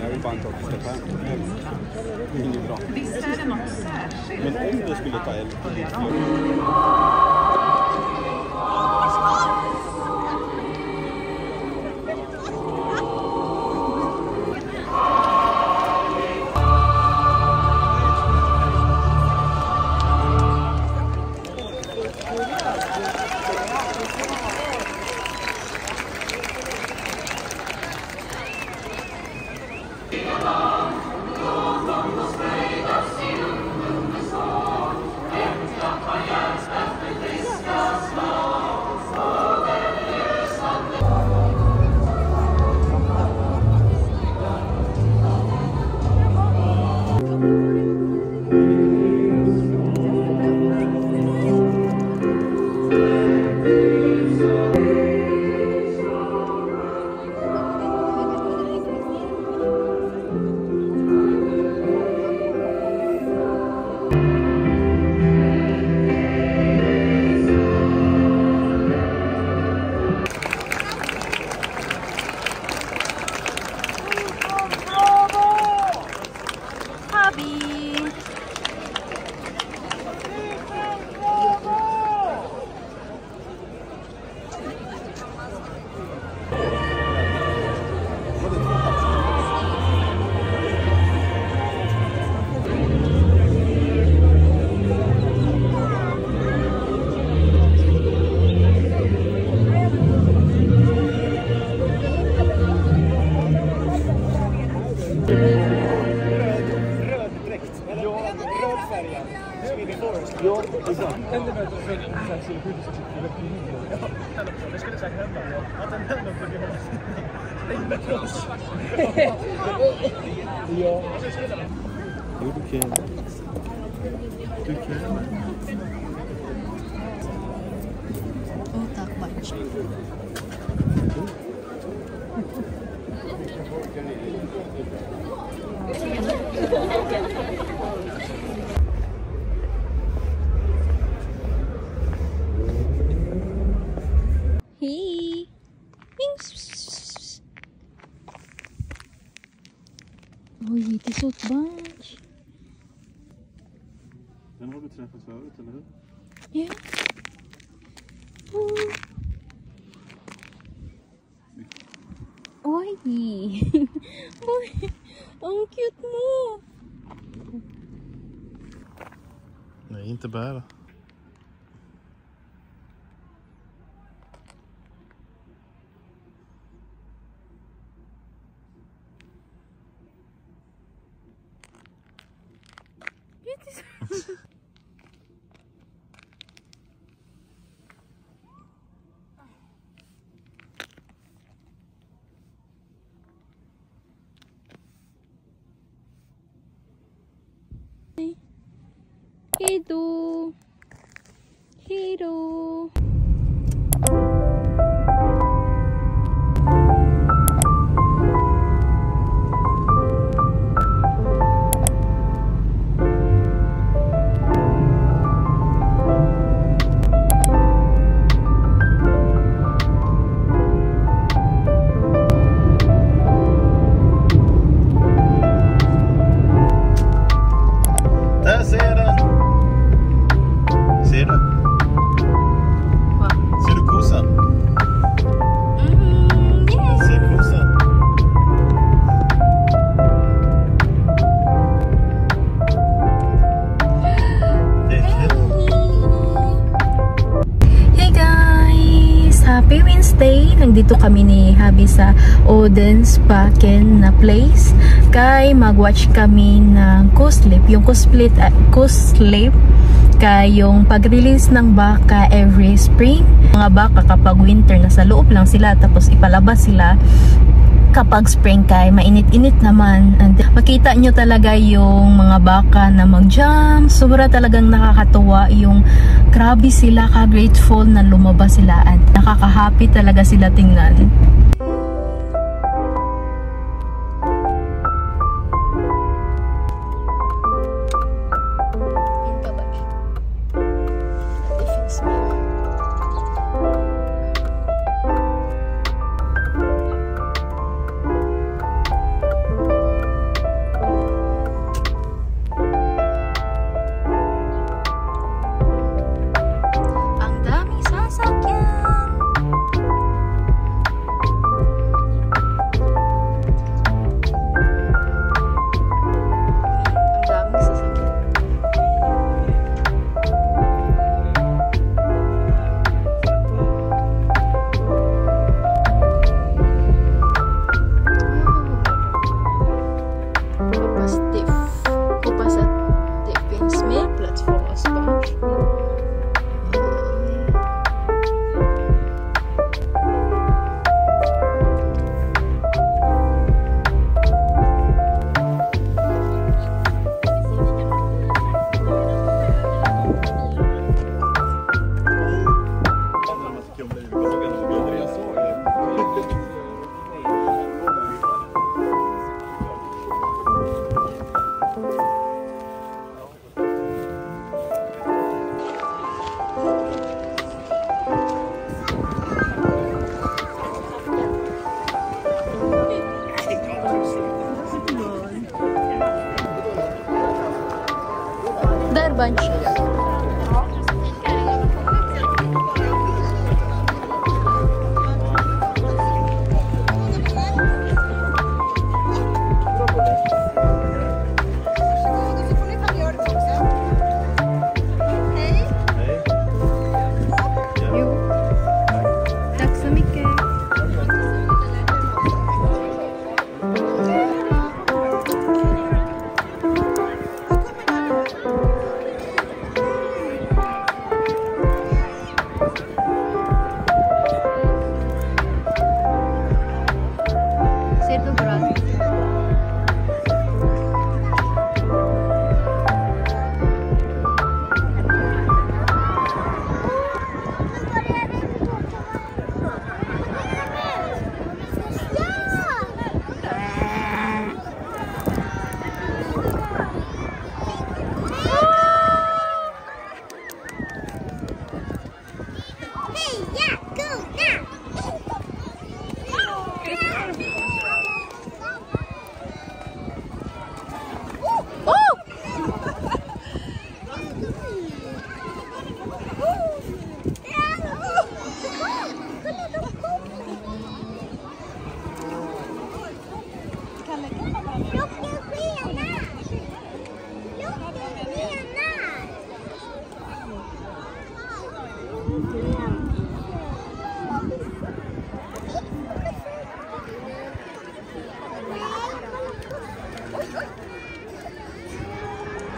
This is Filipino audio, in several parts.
Jag vill bara inte att det ska ta det är inget bra. Visst är det något särskilt? Men om det skulle ta eld. Det skulle säkert hända att den händer på ja. Du kan. Oh, tak bunch. Hey. Oj, det är så ett bunch. Den har du träffat förut, eller hur? Ja. Oj. Oj. Ang cute mo. Nej, inte bära. Hello. Hello. Där ser den! Ser du? Va? Ser du kossan? Yes. Ser kossan? Det är kul. Hey guys! Happy Wednesday! Nandito kami ni Habi sa Oden's Backen na place. Kay mag-watch kami ng Kuslip. Yung Kuslip kay yung pag-release ng baka every spring. Mga baka kapag winter nasa loob lang sila tapos ipalabas sila kapag spring kay mainit-init naman. And makita nyo talaga yung mga baka na mag-jump. Sobra talagang nakakatuwa yung grabe sila ka-grateful na lumabas sila at nakaka-happy talaga sila tingnan. Ang daming sasakyan. bunches. Tack så mycket. Ser du bra?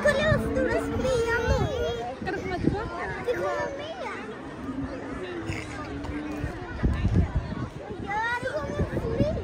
Kolla vad stora spianor! Ska du komma tillbaka? Det kommer med! Ja, det kommer med!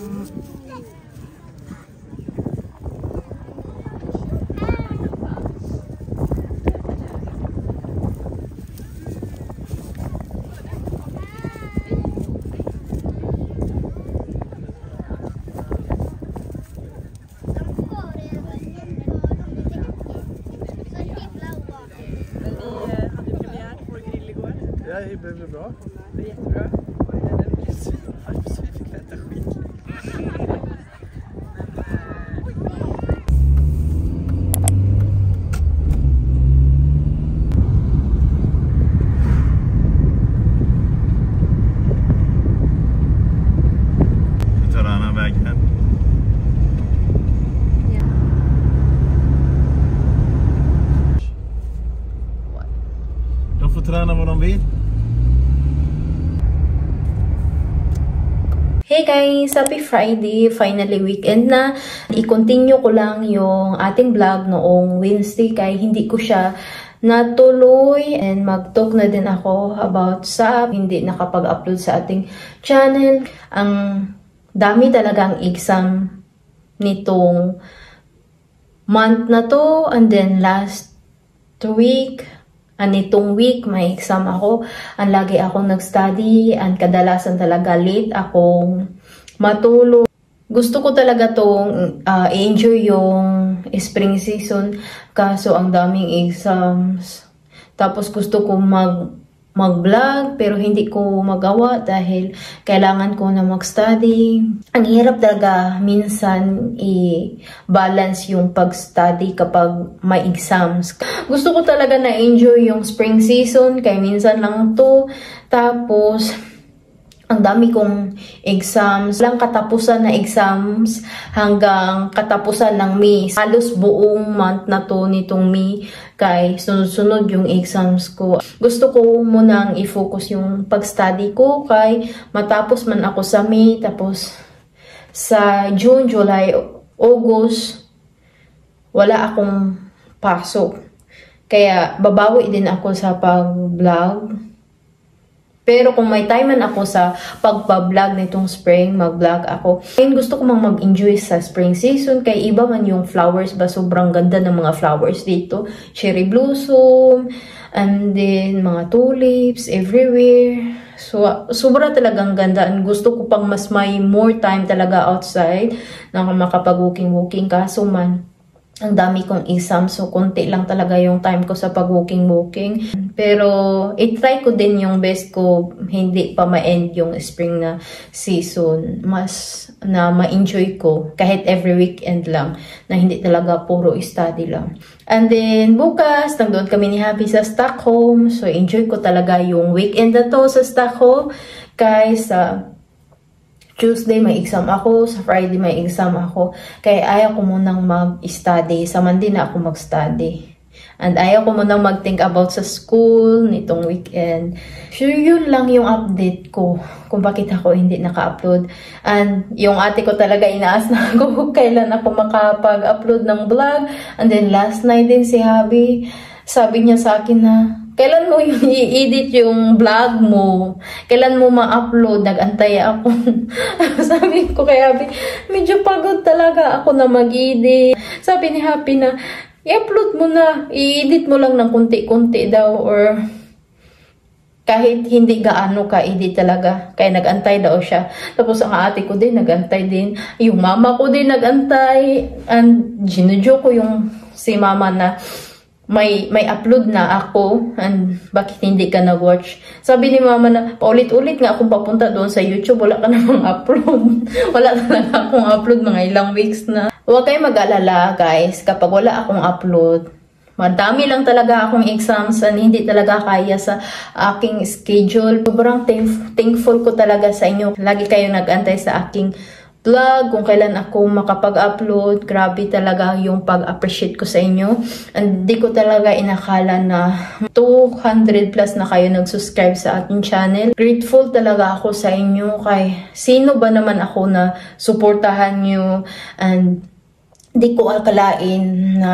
Ja, det blev bra. Det är jättebra. Vi fick äta skit. Vi tar en annan väg här. De får träna vad de vill. Hey guys! Happy Friday! Finally weekend na. I-continue ko lang yung ating vlog noong Wednesday kaya hindi ko siya natuloy and mag-talk na din ako about sa hindi nakapag-upload sa ating channel. Ang dami talagang exam nitong month na to and then last week. Nitong week, may exam ako. Ang lagi akong nag-study and kadalasan talaga late akong matulog. Gusto ko talaga tong enjoy yung spring season kaso ang daming exams. Tapos gusto ko mag-vlog pero hindi ko magawa dahil kailangan ko na mag-study. Ang hirap talaga minsan i-balance yung pag-study kapag may exams. Gusto ko talaga na enjoy yung spring season kaya minsan lang to. Tapos ang dami kong exams. Walang katapusan na exams hanggang katapusan ng May. Halos buong month na to nitong May kay sunod-sunod yung exams ko. Gusto ko munang i-focus yung pag-study ko kay matapos man ako sa May. Tapos sa June, July, August, wala akong pasok. Kaya babawi din ako sa pag-vlog. Pero kung may time man ako sa pagpa-vlog nitong spring, mag-vlog ako. Ngayon gusto ko mag-enjoy sa spring season. Kaya iba man yung flowers ba, sobrang ganda ng mga flowers dito. Cherry blossom, and then mga tulips everywhere. So, sobra talagang ganda. And gusto ko pang mas may more time talaga outside na makapag-walking-walking. Kaso man, ang dami kong exam, so konti lang talaga yung time ko sa pag-walking-walking. Pero, i-try ko din yung best ko, hindi pa ma-end yung spring na season. Mas na ma-enjoy ko, kahit every weekend lang, na hindi talaga puro study lang. And then, bukas, nagdoon kami ni Happy sa Stockholm. So, enjoy ko talaga yung weekend na to sa Stockholm. Kaya Tuesday may exam ako, sa Friday may exam ako. Kaya ayaw ko munang mag-study. Sa Monday na ako mag-study. And ayaw ko munang mag-think about sa school nitong weekend. So yun lang yung update ko kung bakit ako hindi naka-upload. And yung ate ko talaga inaas na ako kailan ako makapag-upload ng vlog. And then last night din si Habi, sabi niya sa akin na, kailan mo yung i-edit yung vlog mo? Kailan mo ma-upload? Nag-antay ako. Sabi ko kay Happy, medyo pagod talaga ako na mag-edit. Sabi ni Happy na, i-upload mo na. I-edit mo lang ng kunti-kunti daw or kahit hindi gaano ka-edit talaga. Kaya nag-antay daw siya. Tapos ang ate ko din, nag-antay din. Yung mama ko din nag-antay. And ginudyo ko yung si mama na may upload na ako and bakit hindi ka nag-watch. Sabi ni mama na paulit-ulit nga akong papunta doon sa YouTube, wala ka namang upload. Wala talaga akong upload, mga ilang weeks na. Huwag kayong mag-alala guys kapag wala akong upload. Madami lang talaga akong exams and hindi talaga kaya sa aking schedule. Sobrang thankful ko talaga sa inyo. Lagi kayo nag-antay sa aking vlog, kung kailan ako makapag-upload. Grabe talaga yung pag-appreciate ko sa inyo. And di ko talaga inakala na 200 plus na kayo nag-subscribe sa aking channel. Grateful talaga ako sa inyo. Kay sino ba naman ako na suportahan nyo. And di ko akalain na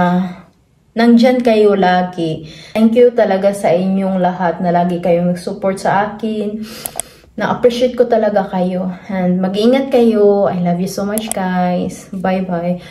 nandyan kayo lagi. Thank you talaga sa inyong lahat na lagi kayong nag-support sa akin. Na-appreciate ko talaga kayo. And mag-ingat kayo. I love you so much, guys. Bye-bye.